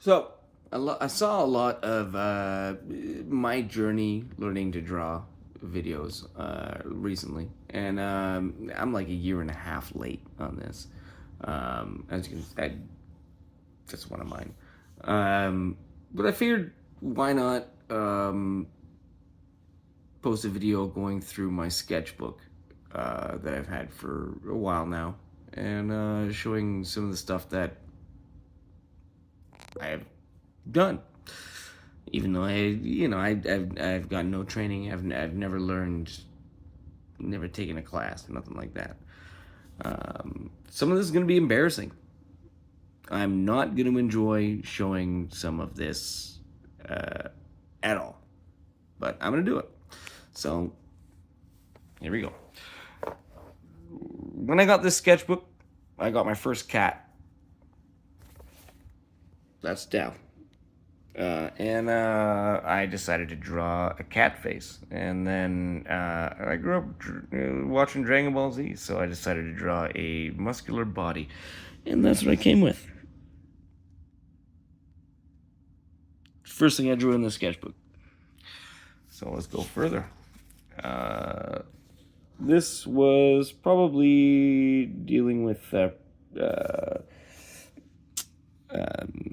So I saw a lot of my journey learning to draw videos recently, and I'm like a year and a half late on this. As you can, that's one of mine. But I figured, why not post a video going through my sketchbook that I've had for a while now, and showing some of the stuff that I have done. Even though I've got no training. I've never learned, never taken a class, nothing like that. Some of this is going to be embarrassing. I'm not going to enjoy showing some of this at all, but I'm going to do it. So here we go. When I got this sketchbook, I got my first cat. That's down. And I decided to draw a cat face. And then I grew up watching Dragon Ball Z, so I decided to draw a muscular body. And that's what I came with. First thing I drew in the sketchbook. So let's go further. This was probably dealing with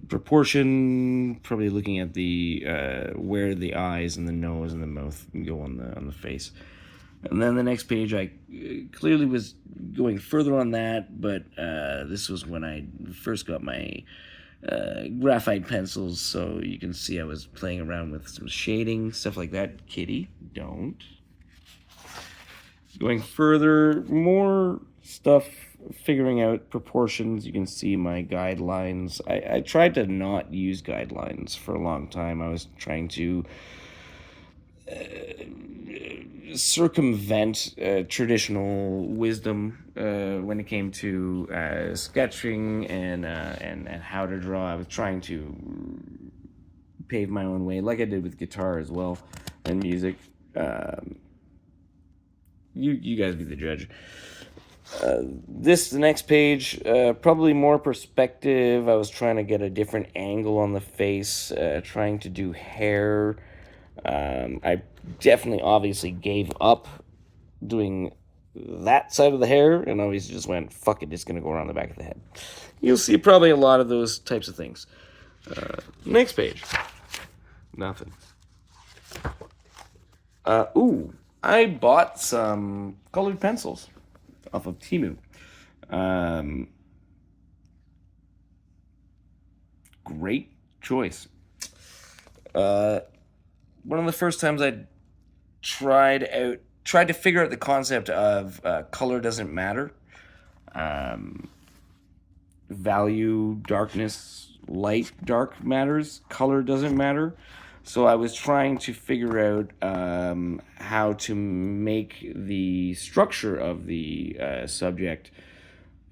proportion, probably looking at the where the eyes and the nose and the mouth go on the face. And then the next page, I clearly was going further on that, but this was when I first got my graphite pencils, so you can see I was playing around with some shading, stuff like that. Kitty, don't. Going further, more stuff, figuring out proportions. You can see my guidelines. I tried to not use guidelines for a long time. I was trying to circumvent traditional wisdom when it came to sketching and how to draw. I was trying to pave my own way, like I did with guitar as well and music. You guys be the judge. The next page, probably more perspective. I was trying to get a different angle on the face, trying to do hair. I definitely, obviously, gave up doing that side of the hair, and obviously just went, fuck it, it's going to go around the back of the head. You'll see probably a lot of those types of things. Next page. Nothing. I bought some colored pencils off of Temu. Great choice. One of the first times I tried to figure out the concept of color doesn't matter. Value, darkness, light, dark matters. Color doesn't matter. So I was trying to figure out how to make the structure of the subject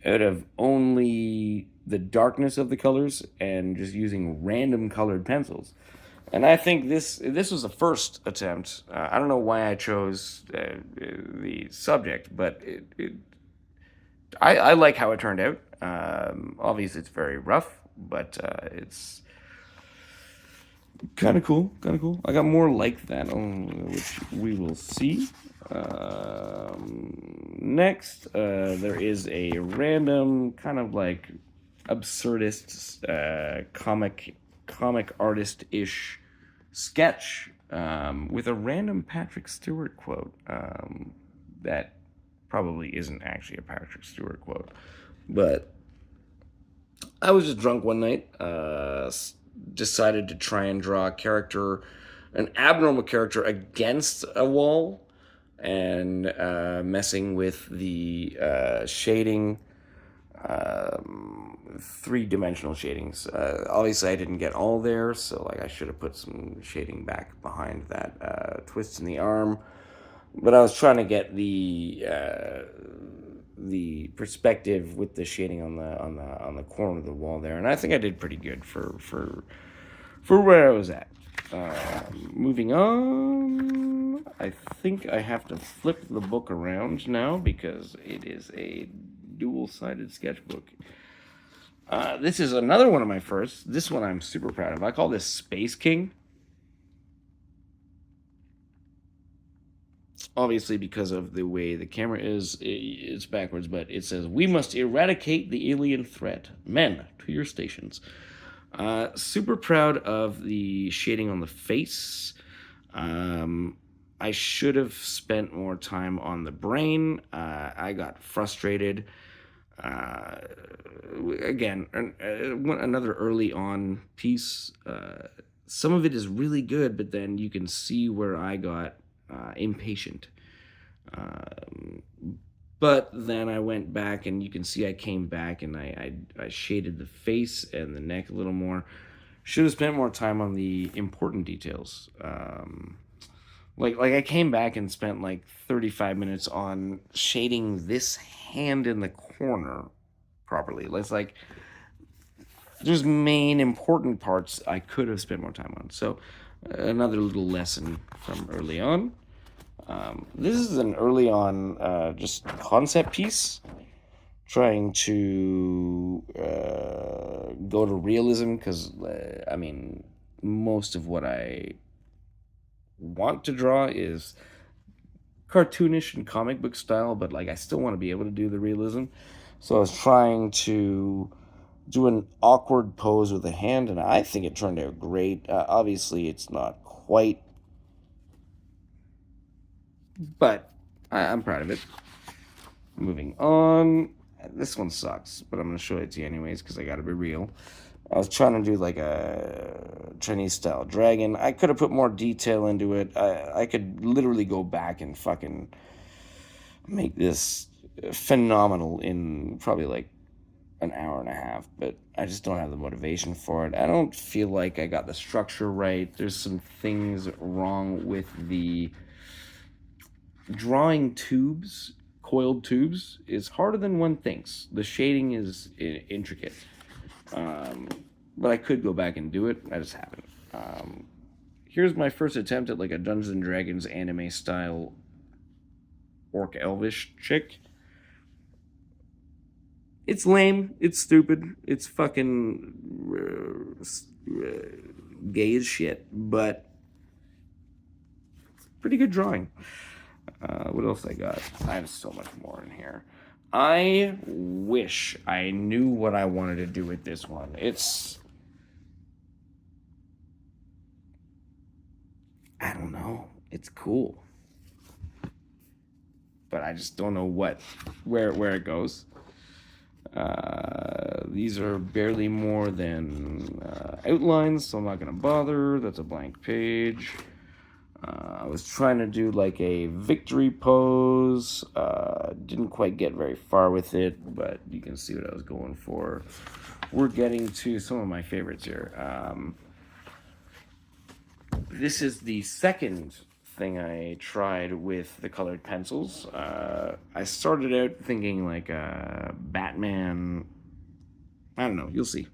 out of only the darkness of the colors and just using random colored pencils. And I think this was the first attempt. I don't know why I chose the subject, but I like how it turned out. Obviously, it's very rough, but it's kind of cool. Kind of cool. I got more like that, which we will see. Next, there is a random kind of like absurdist comic artist-ish sketch with a random Patrick Stewart quote that probably isn't actually a Patrick Stewart quote, but I was just drunk one night, decided to try and draw a character, an abnormal character against a wall, and messing with the shading, three-dimensional shadings. Obviously, I didn't get all there, so like I should have put some shading back behind that twist in the arm. But I was trying to get the perspective with the shading on the corner of the wall there, and I think I did pretty good for where I was at. Moving on, I think I have to flip the book around now because it is a dual-sided sketchbook. This is another one of my firsts. This one I'm super proud of. I call this Space King. Obviously, because of the way the camera is, it's backwards, but it says, "We must eradicate the alien threat. Men, to your stations." Super proud of the shading on the face. I should have spent more time on the brain. I got frustrated. Uh, Again, another early on piece. Some of it is really good, but then you can see where I got impatient. Um, but then I went back, and you can see I came back and I shaded the face and the neck a little more. Should have spent more time on the important details. Like I came back and spent like 35 minutes on shading this hand in the corner properly. It's like there's main important parts I could have spent more time on. So another little lesson from early on. This is an early on just concept piece, trying to go to realism, because I mean, most of what I want to draw is cartoonish and comic book style, but like I still want to be able to do the realism. So I was trying to do an awkward pose with a hand, and I think it turned out great. Obviously, it's not quite, but I'm proud of it. Moving on. This one sucks, but I'm going to show it to you anyways because I got to be real. I was trying to do like a Chinese style dragon. I could have put more detail into it. I could literally go back and fucking make this phenomenal in probably like an hour and a half, but I just don't have the motivation for it. I don't feel like I got the structure right. There's some things wrong with the drawing tubes. Coiled tubes is harder than one thinks. The shading is intricate. But I could go back and do it. I just haven't. Here's my first attempt at like a Dungeons and Dragons anime style orc elvish chick. It's lame. It's stupid. It's fucking gay as shit. But pretty good drawing. What else I got? I have so much more in here. I wish I knew what I wanted to do with this one. I don't know. It's cool. But I just don't know where it goes. These are barely more than outlines, so I'm not going to bother. That's a blank page. I was trying to do like a victory pose. Didn't quite get very far with it, but you can see what I was going for. We're getting to some of my favorites here. This is the second thing I tried with the colored pencils. I started out thinking like Batman. I don't know, you'll see.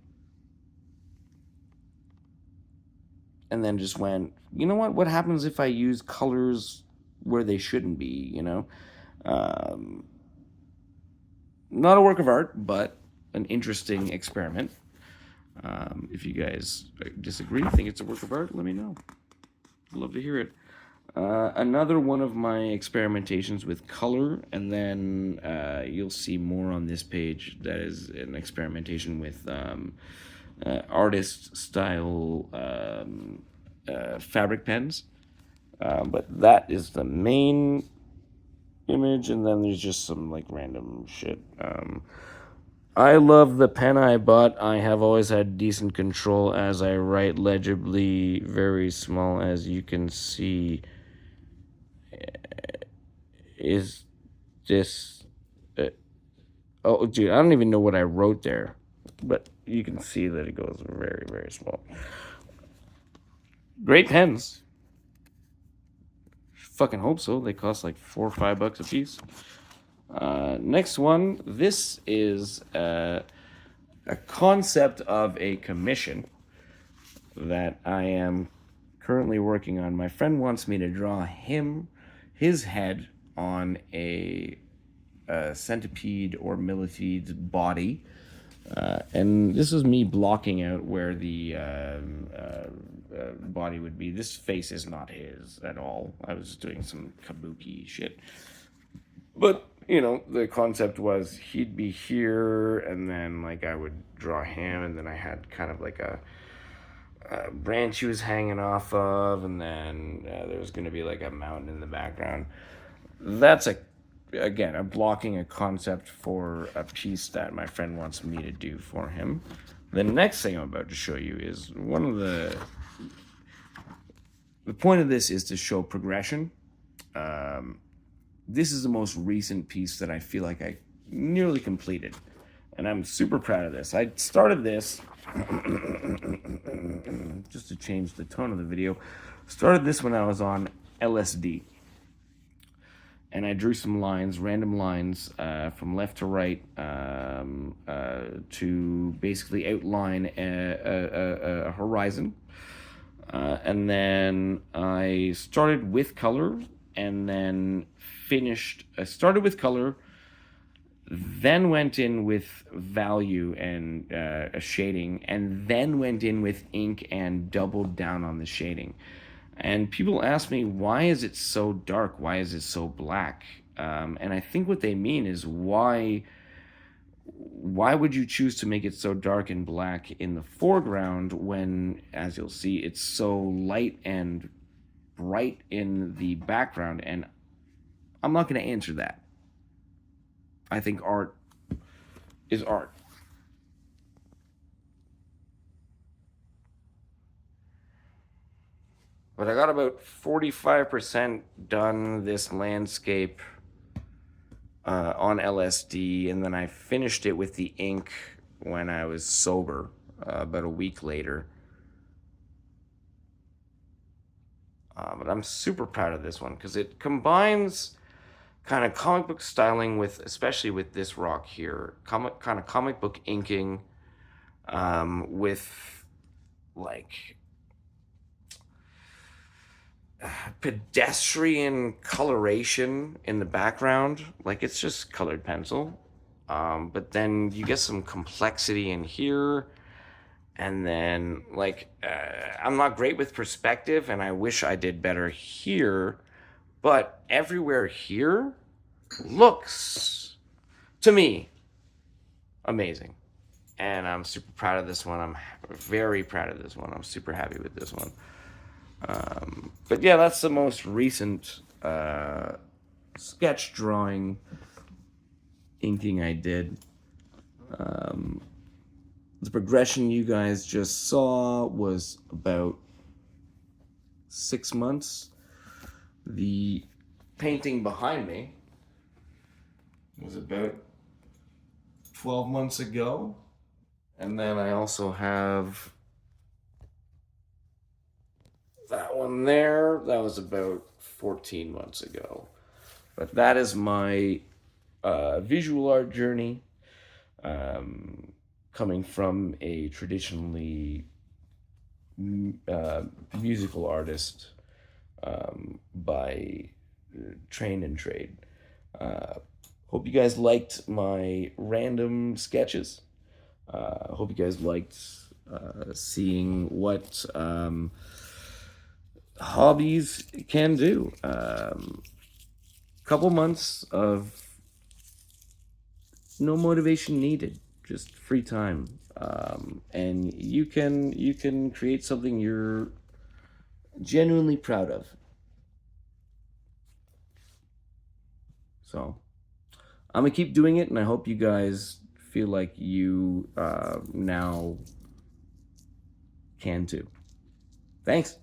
And then just went, you know what happens if I use colors where they shouldn't be, you know? Not a work of art, but an interesting experiment. If you guys disagree, think it's a work of art, let me know. I'd love to hear it. Another one of my experimentations with color, and then you'll see more on this page that is an experimentation with artist style fabric pens. But that is the main image, and then there's just some like random shit. I love the pen I bought. I have always had decent control as I write legibly, very small, as you can see. Is this... oh, dude, I don't even know what I wrote there. But you can see that it goes very, very small. Great pens. Fucking hope so. They cost like $4 or $5 a piece. Next one. This is a concept of a commission that I am currently working on. My friend wants me to draw his head on a centipede or millipede's body. And this is me blocking out where the body would be. This face is not his at all. I was doing some kabuki shit. But, you know, the concept was he'd be here, and then, like, I would draw him, and then I had kind of like a branch he was hanging off of, and then there was going to be like a mountain in the background. That's again, I'm blocking a concept for a piece that my friend wants me to do for him. The next thing I'm about to show you is one of the point of this is to show progression. This is the most recent piece that I feel like I nearly completed, and I'm super proud of this. I started this just to change the tone of the video. Started this when I was on LSD, and I drew some lines, random lines, from left to right, to basically outline a horizon. And then I started with color, and then I started with color, then went in with value and a shading, and then went in with ink and doubled down on the shading. And people ask me, why is it so dark? Why is it so black? And I think what they mean is why would you choose to make it so dark and black in the foreground when, as you'll see, it's so light and bright in the background? And I'm not going to answer that. I think art is art. But I got about 45% done this landscape on LSD, and then I finished it with the ink when I was sober, about a week later. But I'm super proud of this one because it combines kind of comic book styling with, especially with this rock here, kind of comic book inking, with like pedestrian coloration in the background. Like, it's just colored pencil, but then you get some complexity in here. And then, like, I'm not great with perspective, and I wish I did better here, but everywhere here looks, to me, amazing. And I'm super proud of this one. I'm very proud of this one. I'm super happy with this one. But yeah, that's the most recent sketch drawing inking I did. The progression you guys just saw was about 6 months. The painting behind me was about 12 months ago. And then I also have that one there. That was about 14 months ago. But that is my visual art journey. Coming from a traditionally musical artist, by train and trade. Hope you guys liked my random sketches. Hope you guys liked seeing what hobbies can do. Couple months of no motivation needed, just free time, and you can create something you're genuinely proud of. So I'm gonna keep doing it, and I hope you guys feel like you now can too. Thanks.